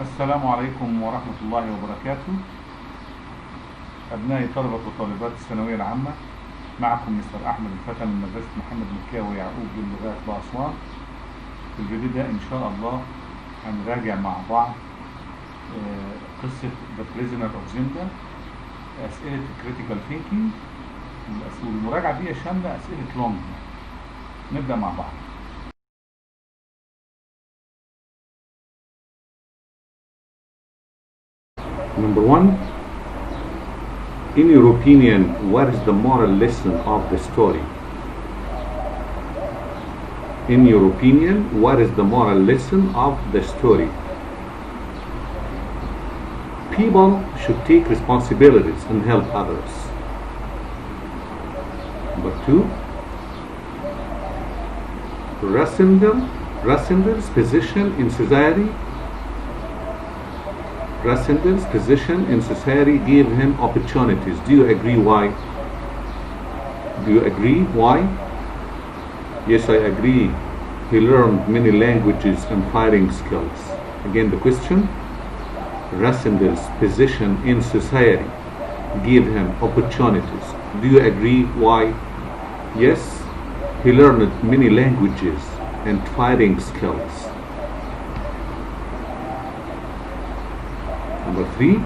السلام عليكم ورحمة الله وبركاته. أبنائي طلبة وطالبات الثانوية العامة، معكم مستر أحمد الفتى من مدرسة محمد مكاوي يعقوب للغات بأسوان. في الفيديو ده إن شاء الله هنراجع مع بعض قصة The Prisoner of Zenda، أسئلة Critical Thinking، والمراجعة دي شاملة أسئلة longman. نبدأ مع بعض. Number 1. In your opinion, what is the moral lesson of the story? In your opinion, what is the moral lesson of the story? People should take responsibilities and help others. Number 2. Rassendel's position in society gave him opportunities. Do you agree why? Do you agree why? Yes, I agree. He learned many languages and fighting skills. Again, the question. Rassendel's position in society gave him opportunities. Do you agree why? Yes, he learned many languages and fighting skills. Number 3.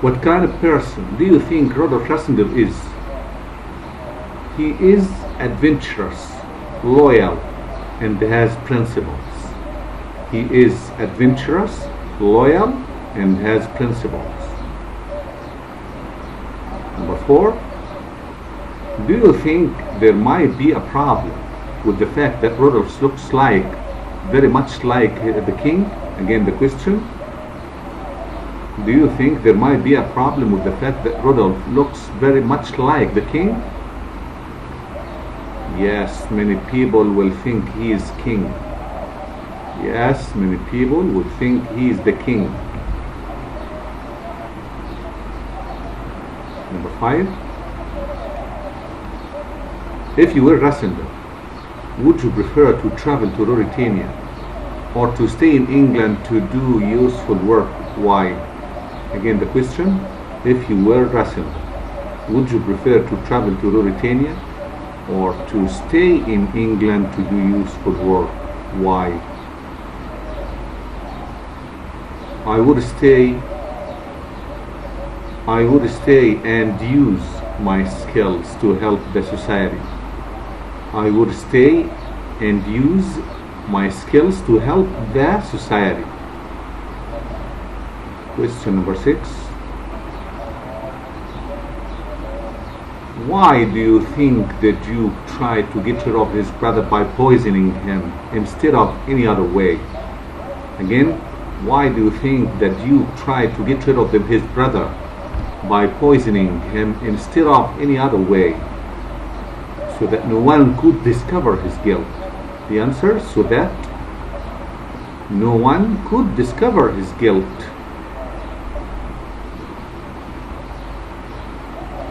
What kind of person do you think Rudolf Rassendel is? He is adventurous, loyal, and has principles. He is adventurous, loyal, and has principles. Number 4. Do you think there might be a problem with the fact that Rudolf looks very much like the king? Again, the question. Do you think there might be a problem with the fact that Rudolf looks very much like the king? Yes, many people will think he is king. Yes, many people will think he is the king. Number 5. If you were Rassendel, would you prefer to travel to Mauritania or to stay in England to do useful work? Why? Again, the question. If you were Rassendel, would you prefer to travel to Mauritania or to stay in England to do useful work? Why? I would stay and use my skills to help the society. I would stay and use my skills to help the society. Question number 6. Why do you think the Duke tried to get rid of his brother by poisoning him instead of any other way? Again, why do you think the Duke tried to get rid of his brother by poisoning him instead of any other way? So that no one could discover his guilt. The answer, so that no one could discover his guilt.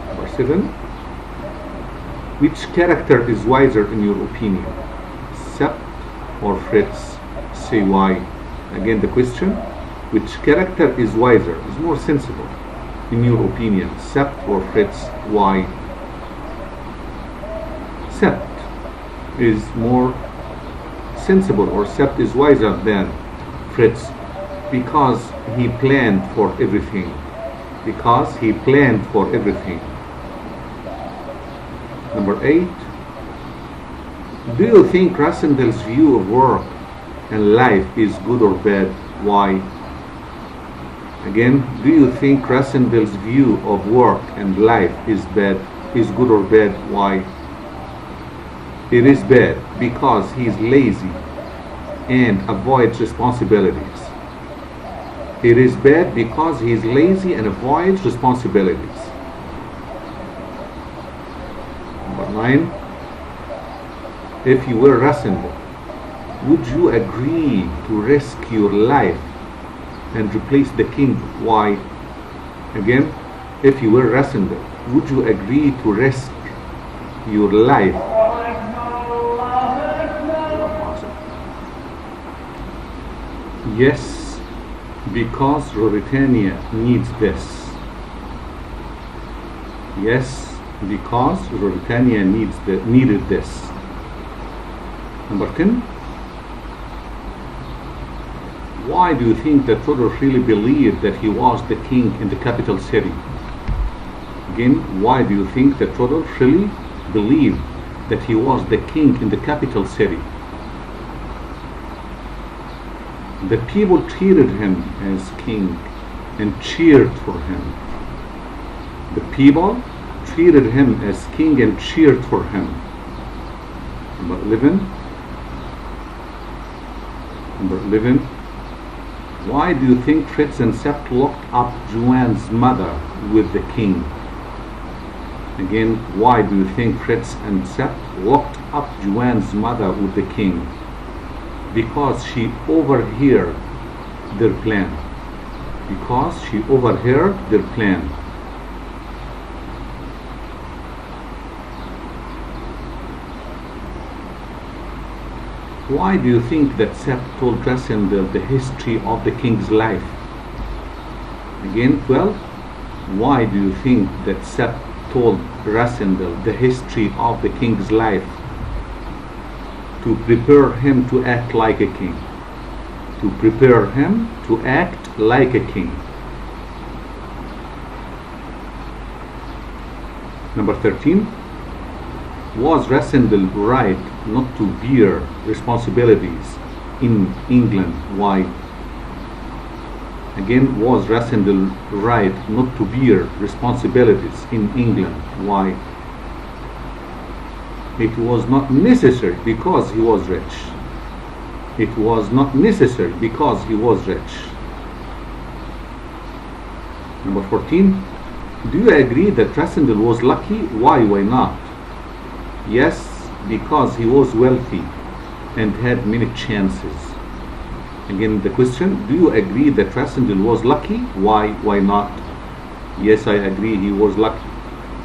Number 7. Which character is wiser in your opinion? Sept or Fritz? Say why. Again, the question. Which character is wiser, is more sensible in your opinion? Sept or Fritz? Why? Sept is more sensible, or Sept is wiser than Fritz because he planned for everything. Because he planned for everything. Number 8. Do you think Rassendel's view of work and life is good or bad? Why? Again, do you think Rassendel's view of work and life is good or bad? Why? It is bad because he is lazy and avoids responsibilities. It is bad because he is lazy and avoids responsibilities. Number 9. If you were Rassendel, would you agree to risk your life and replace the king? Why? Again, if you were Rassendel, would you agree to risk your life Yes, because Ruritania needs this. Yes, because Ruritania needed this. Number 10. Why do you think that Rudolph really believed that he was the king in the capital city? Again, why do you think that Rudolph really believed that he was the king in the capital city? The people treated him as king and cheered for him. The people treated him as king and cheered for him. Number 11. Why do you think Fritz and Sept locked up Joanne's mother with the king? Again, why do you think Fritz and Sept locked up Joanne's mother with the king? Because she overheard their plan. Because she overheard their plan. Why do you think that Sept told Rassendyll the history of the king's life? Again, 12. Why do you think that Sept told Rassendyll the history of the king's life? To prepare him to act like a king. To prepare him to act like a king. Number 13. Was Rassendyll right not to bear responsibilities in England? Why? Again, was Rassendyll right not to bear responsibilities in England? Why? It was not necessary because he was rich. It was not necessary because he was rich. Number 14. Do you agree that Rassendyll was lucky? Why not? Yes, because he was wealthy and had many chances. Again, the question, do you agree that Rassendyll was lucky? Why not? Yes, I agree he was lucky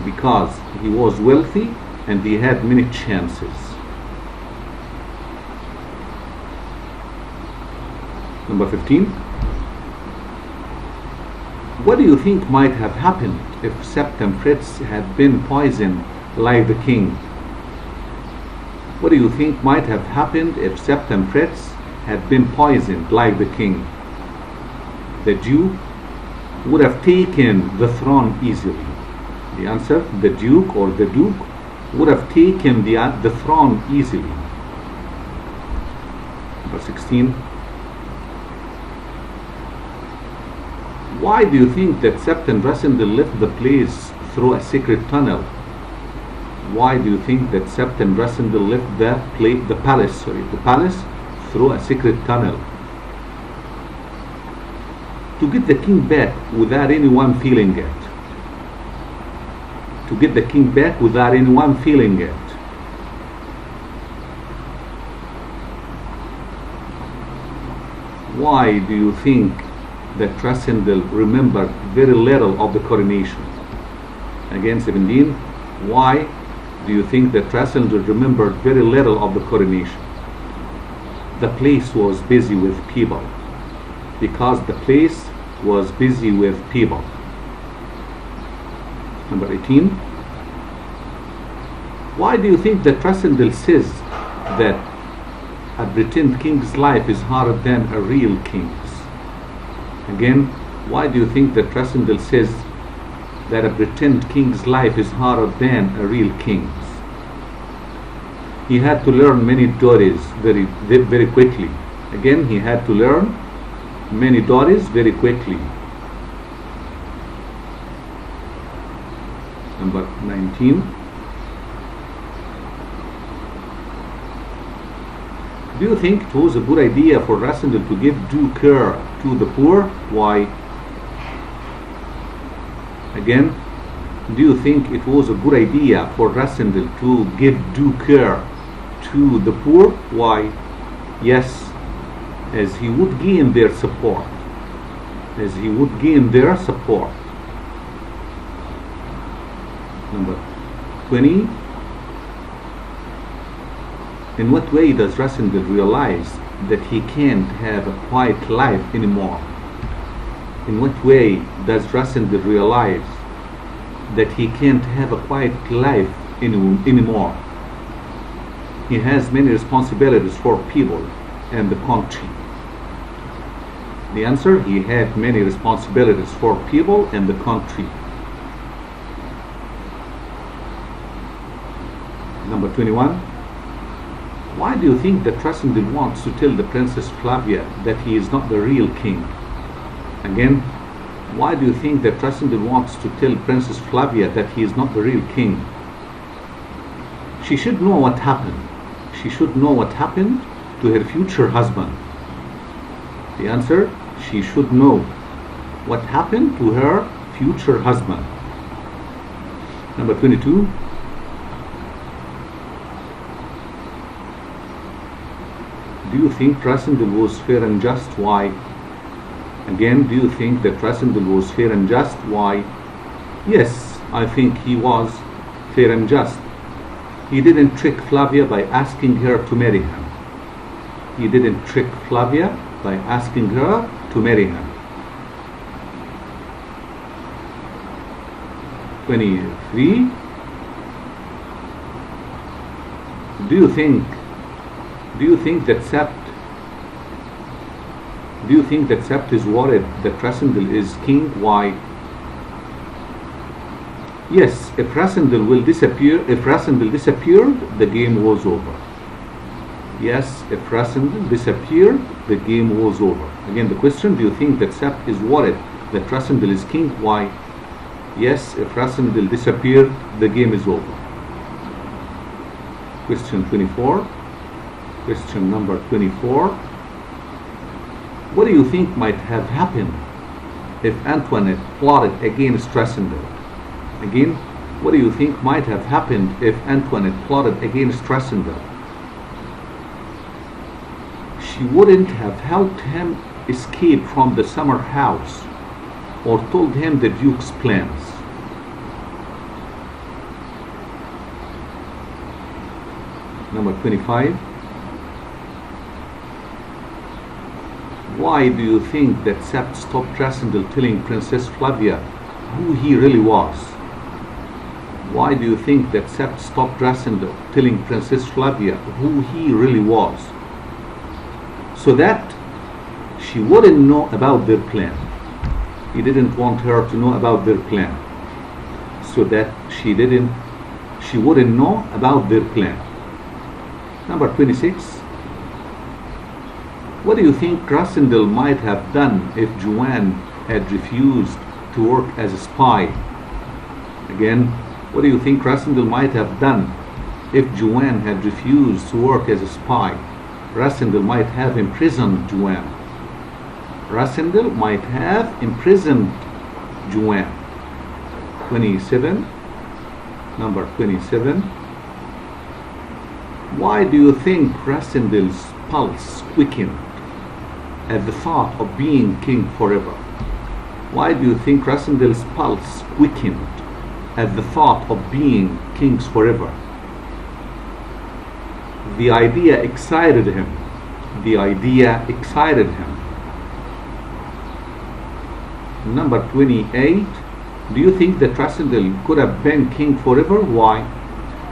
because he was wealthy and he had many chances. Number 15. What do you think might have happened if Sept and Fritz had been poisoned like the king? What do you think might have happened if Sept and Fritz had been poisoned like the king? The Duke would have taken the throne easily. The answer, the Duke or the Duke would have taken the throne easily. Number 16. Why do you think that Sept and Rassendyll left the place through a secret tunnel? Why do you think that Sept and Rassendyll left the palace through a secret tunnel? To get the king back without anyone feeling it. To get the king back without anyone feeling it. Why do you think that Rassendyll remembered very little of the coronation? Again, 17. Why do you think that Rassendyll remembered very little of the coronation? The place was busy with people. Because the place was busy with people. Number 18. Why do you think that Rassendyll says that a pretend king's life is harder than a real king's? Again, why do you think that Rassendyll says that a pretend king's life is harder than a real king's? He had to learn many stories very quickly. Again, he had to learn many stories very quickly. Number 19. Do you think it was a good idea for Rassendyll to give due care to the poor? Why? Again, do you think it was a good idea for Rassendyll to give due care to the poor? Why? Yes, as he would gain their support. As he would gain their support. Number 20. In what way does Rassendyll realize that he can't have a quiet life anymore? In what way does Rassendel realize that he can't have a quiet life anymore? He has many responsibilities for people and the country. The answer, he had many responsibilities for people and the country. Number 21. Why do you think that Rassendel wants to tell the Princess Flavia that he is not the real king? Again, why do you think that Rassendel wants to tell Princess Flavia that he is not the real king? She should know what happened. She should know what happened to her future husband. The answer, she should know what happened to her future husband. Number 22. Do you think Rassendel was fair and just? Why? Again, do you think that Rassendel was fair and just? Why? Yes, I think he was fair and just. He didn't trick Flavia by asking her to marry him. He didn't trick Flavia by asking her to marry him. 23. Do you think that Sept is worried that Rassendel is king? Why? Yes, if Rassendel disappeared, the game was over. Yes, if Rassendel disappeared, the game was over. Again, the question, do you think that Sept is worried that Rassendel is king? Why? Yes, if Rassendel disappeared, the game is over. Question 24. Question number 24. What do you think might have happened if Antoinette plotted against Rassendel? Again, what do you think might have happened if Antoinette plotted against Rassendel? She wouldn't have helped him escape from the summer house or told him the Duke's plans. Number 25. Why do you think that Sept stopped Rassendel telling Princess Flavia who he really was? Why do you think that Sept stopped Rassendel telling Princess Flavia who he really was? So that she wouldn't know about their plan. He didn't want her to know about their plan. So that she wouldn't know about their plan. Number 26. What do you think Rassendel might have done if Joanne had refused to work as a spy? Again, what do you think Rassendel might have done if Joanne had refused to work as a spy? Rassendel might have imprisoned Joanne. Rassendel might have imprisoned Joanne. 27. Number 27. Why do you think Rassendel's pulse quickened at the thought of being king forever? Why do you think Rassendel's pulse quickened at the thought of being kings forever? The idea excited him. The idea excited him. Number 28. Do you think that Rassendel could have been king forever? Why?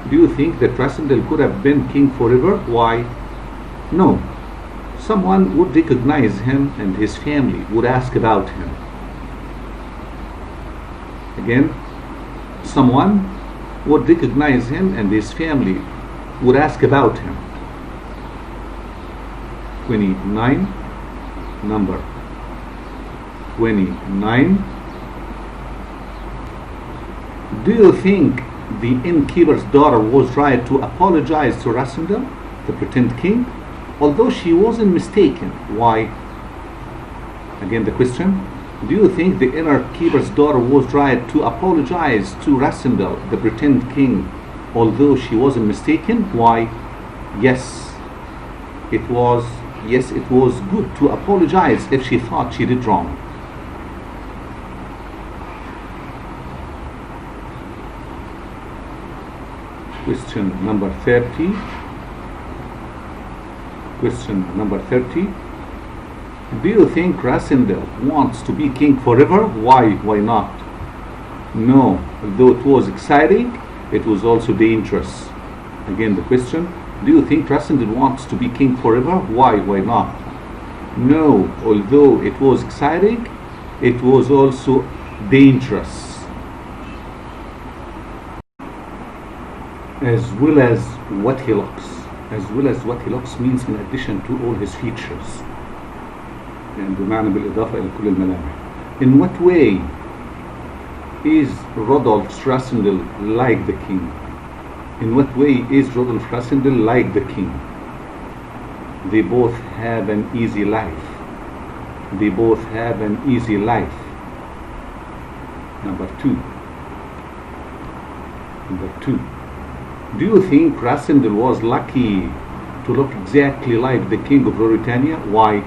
Do you think that Rassendel could have been king forever? Why? No. Someone would recognize him and his family would ask about him. Again, someone would recognize him and his family would ask about him. 29. Number 29. Do you think the innkeeper's daughter was right to apologize to Rassendel, the pretend king, although she wasn't mistaken? Why? Again, the question. Do you think the innkeeper's daughter was right to apologize to Rassendel, the pretend king, although she wasn't mistaken? Why? Yes, it was. Yes, it was good to apologize if she thought she did wrong. Question number 30. Question number 30. Do you think Rasindel wants to be king forever? Why? Why not? No. Though it was exciting, it was also dangerous. Again, the question. Do you think Rasindel wants to be king forever? Why? Why not? No. Although it was exciting, it was also dangerous. As well as what he looks. As well as what he looks means in addition to all his features. يعني بمعنى بالإضافة إلى كل الملامح. In what way is Rodolph Rasindel like the king? In what way is Rodolph Rasindel like the king? They both have an easy life. They both have an easy life. Number 2. Number 2. Do you think Rasindel was lucky to look exactly like the king of Mauritania? Why?